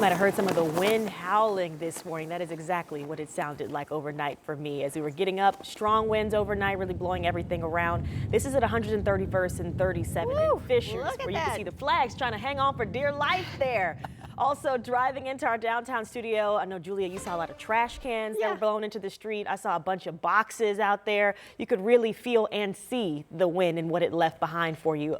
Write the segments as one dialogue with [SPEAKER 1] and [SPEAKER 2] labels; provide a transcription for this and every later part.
[SPEAKER 1] might have heard some of the wind howling this morning. That is exactly what it sounded like overnight for me as we were getting up. Strong winds overnight, really blowing everything around. This is at 131st and 37 in Fishers, where you can see the flags trying to hang on for dear life there. Also driving into our downtown studio, I know, Julia, you saw a lot of trash cans that were blown into the street. I saw a bunch of boxes out there. You could really feel and see the wind and what it left behind for you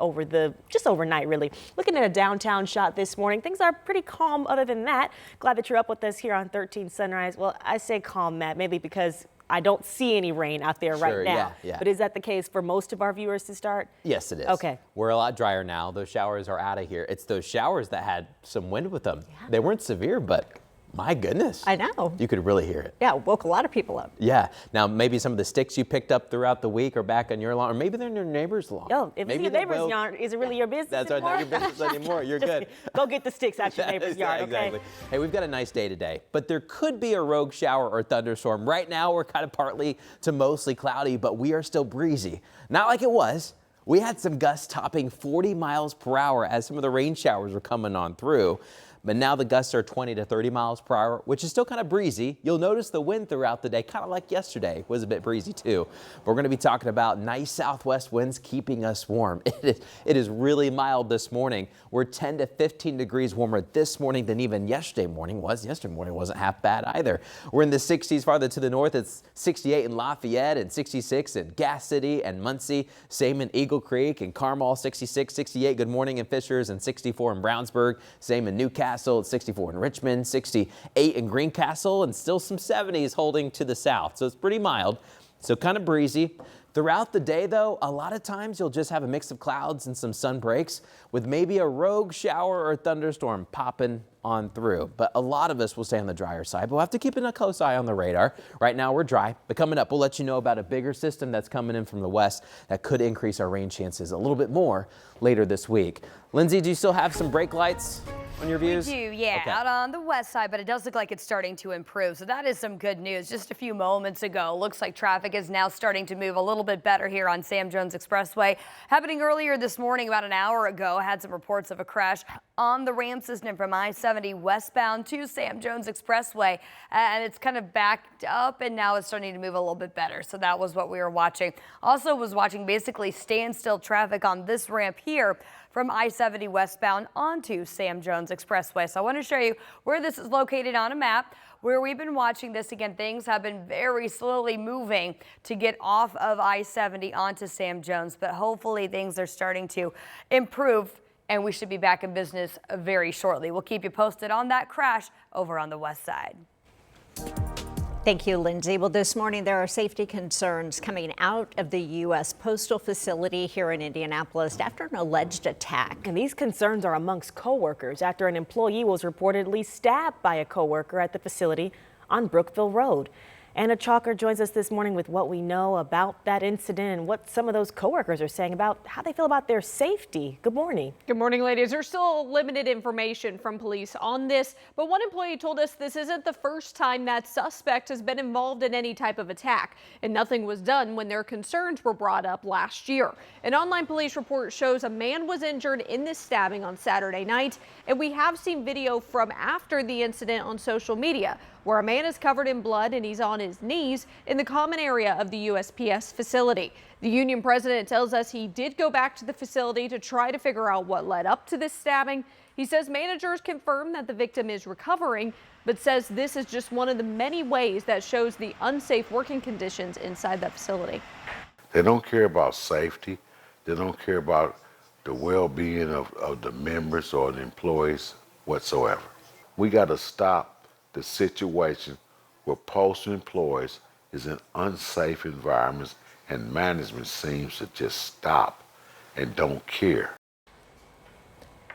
[SPEAKER 1] just overnight, really. Looking at a downtown shot this morning, things are pretty calm other than that. Glad that you're up with us here on 13 Sunrise. Well, I say calm, Matt, maybe because I don't see any rain out there right now.
[SPEAKER 2] Yeah.
[SPEAKER 1] But is that the case for most of our viewers to start?
[SPEAKER 2] Yes, it is.
[SPEAKER 1] Okay.
[SPEAKER 2] We're a lot drier now. Those showers are out of here. It's those showers that had some wind with them. Yeah. They weren't severe, but my goodness.
[SPEAKER 3] I know.
[SPEAKER 2] You could really hear it.
[SPEAKER 3] Yeah, it woke a lot of people up.
[SPEAKER 2] Yeah. Now, maybe some of the sticks you picked up throughout the week are back on your lawn, or maybe they're in your neighbor's lawn.
[SPEAKER 1] Yo, if it's your neighbor's yard, is it really your business
[SPEAKER 2] That's
[SPEAKER 1] anymore?
[SPEAKER 2] not your business anymore. You're good.
[SPEAKER 1] Go get the sticks out your neighbor's yard, okay?
[SPEAKER 2] Exactly. Hey, we've got a nice day today, but there could be a rogue shower or thunderstorm. Right now, we're kind of partly to mostly cloudy, but we are still breezy. Not like it was. We had some gusts topping 40 miles per hour as some of the rain showers were coming on through. But now the gusts are 20 to 30 miles per hour, which is still kind of breezy. You'll notice the wind throughout the day, kind of like yesterday, was a bit breezy too. But we're going to be talking about nice southwest winds keeping us warm. It is really mild this morning. We're 10 to 15 degrees warmer this morning than even yesterday morning was. Yesterday morning wasn't half bad either. We're in the 60s farther to the north. It's 68 in Lafayette and 66 in Gas City and Muncie. Same in Eagle Creek and Carmel, 66, 68. Good morning in Fishers and 64 in Brownsburg. Same in Newcastle. At 64 in Richmond, 68 in Greencastle, and still some 70s holding to the south. So it's pretty mild, so kind of breezy. Throughout the day, though, a lot of times you'll just have a mix of clouds and some sun breaks with maybe a rogue shower or thunderstorm popping on through. But a lot of us will stay on the drier side, but we'll have to keep a close eye on the radar. Right now we're dry, but coming up, we'll let you know about a bigger system that's coming in from the west that could increase our rain chances a little bit more later this week. Lindsay, do you still have some brake lights on your views?
[SPEAKER 4] We do, yeah,
[SPEAKER 2] okay.
[SPEAKER 4] Out on the west side, but it does look like it's starting to improve. So that is some good news. Just a few moments ago, looks like traffic is now starting to move a little bit better here on Sam Jones Expressway. Happening earlier this morning, about an hour ago, I had some reports of a crash on the ramp system from I-70 westbound to Sam Jones Expressway, and it's kind of backed up, and now it's starting to move a little bit better. So that was what we were watching. Also was watching basically standstill traffic on this ramp here from I-70 westbound onto Sam Jones Expressway. So I want to show you where this is located on a map. Where we've been watching this, again, things have been very slowly moving to get off of I-70 onto Sam Jones, but hopefully things are starting to improve and we should be back in business very shortly. We'll keep you posted on that crash over on the west side.
[SPEAKER 3] Thank you, Lindsay. Well, this morning there are safety concerns coming out of the U.S. Postal Facility here in Indianapolis after an alleged attack.
[SPEAKER 1] And these concerns are amongst coworkers after an employee was reportedly stabbed by a coworker at the facility on Brookville Road. Anna Chalker joins us this morning with what we know about that incident and what some of those coworkers are saying about how they feel about their safety. Good morning.
[SPEAKER 5] Good morning, ladies. There's still limited information from police on this, but one employee told us this isn't the first time that suspect has been involved in any type of attack, and nothing was done when their concerns were brought up last year. An online police report shows a man was injured in this stabbing on Saturday night, and we have seen video from after the incident on social media, where a man is covered in blood and he's on his knees in the common area of the USPS facility. The union president tells us he did go back to the facility to try to figure out what led up to this stabbing. He says managers confirm that the victim is recovering, but says this is just one of the many ways that shows the unsafe working conditions inside that facility.
[SPEAKER 6] They don't care about safety. They don't care about the well-being of the members or the employees whatsoever. We got to stop the situation where postal employees is in unsafe environments and management seems to just stop and don't care.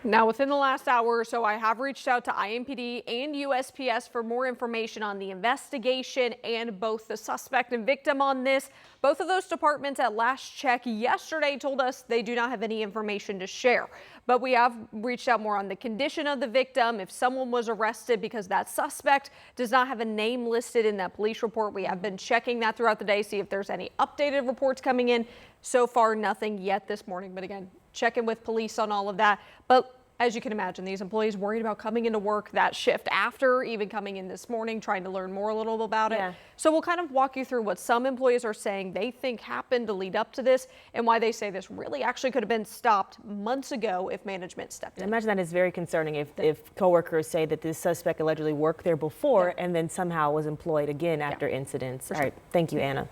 [SPEAKER 5] Now, within the last hour or so, I have reached out to IMPD and USPS for more information on the investigation and both the suspect and victim on this. Both of those departments at last check yesterday told us they do not have any information to share. But we have reached out more on the condition of the victim, if someone was arrested, because that suspect does not have a name listed in that police report. We have been checking that throughout the day, see if there's any updated reports coming in. So far, nothing yet this morning. But again, checking with police on all of that. But As you can imagine, these employees worried about coming into work that shift after, even coming in this morning, trying to learn more a little about it.
[SPEAKER 1] Yeah.
[SPEAKER 5] So we'll kind of walk you through what some employees are saying they think happened to lead up to this and why they say this really actually could have been stopped months ago if management stepped
[SPEAKER 1] I
[SPEAKER 5] in.
[SPEAKER 1] imagine that is very concerning if coworkers say that this suspect allegedly worked there before and then somehow was employed again after incidents. All right. Thank you, Anna.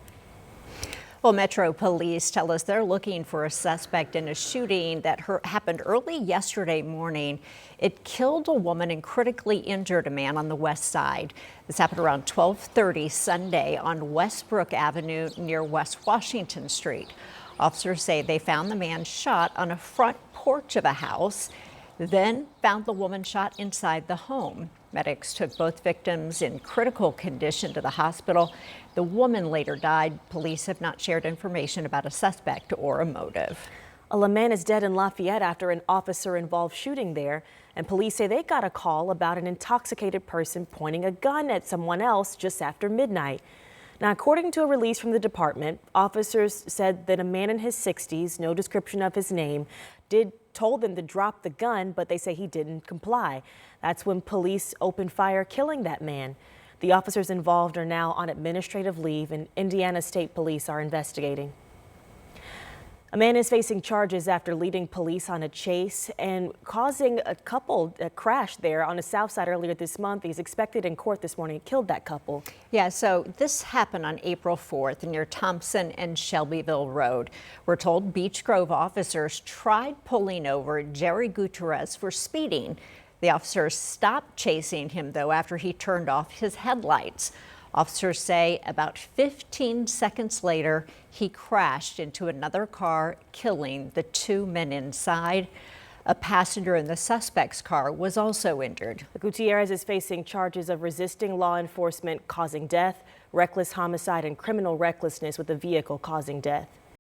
[SPEAKER 3] Well, Metro Police tell us they're looking for a suspect in a shooting that happened early yesterday morning. It killed a woman and critically injured a man on the west side. This happened around 12:30 Sunday on Westbrook Avenue near West Washington Street. Officers say they found the man shot on a front porch of a house, then found the woman shot inside the home. Medics took both victims in critical condition to the hospital. The woman later died. Police have not shared information about a suspect or a motive.
[SPEAKER 1] A man is dead in Lafayette after an officer-involved shooting there, and police say they got a call about an intoxicated person pointing a gun at someone else just after midnight. Now, according to a release from the department, officers said that a man in his 60s, no description of his name, told them to drop the gun, but they say he didn't comply. That's when police opened fire, killing that man. The officers involved are now on administrative leave, and Indiana State Police are investigating. A man is facing charges after leading police on a chase and causing a couple crash there on the south side earlier this month. He's expected in court this morning. He killed that couple.
[SPEAKER 3] Yeah, so this happened on April 4th near Thompson and Shelbyville Road. We're told Beech Grove officers tried pulling over Jerry Gutierrez for speeding. The officers stopped chasing him, though, after he turned off his headlights. Officers say about 15 seconds later, he crashed into another car, killing the two men inside. A passenger in the suspect's car was also injured.
[SPEAKER 1] Gutierrez is facing charges of resisting law enforcement, causing death, reckless homicide, and criminal recklessness with a vehicle causing death.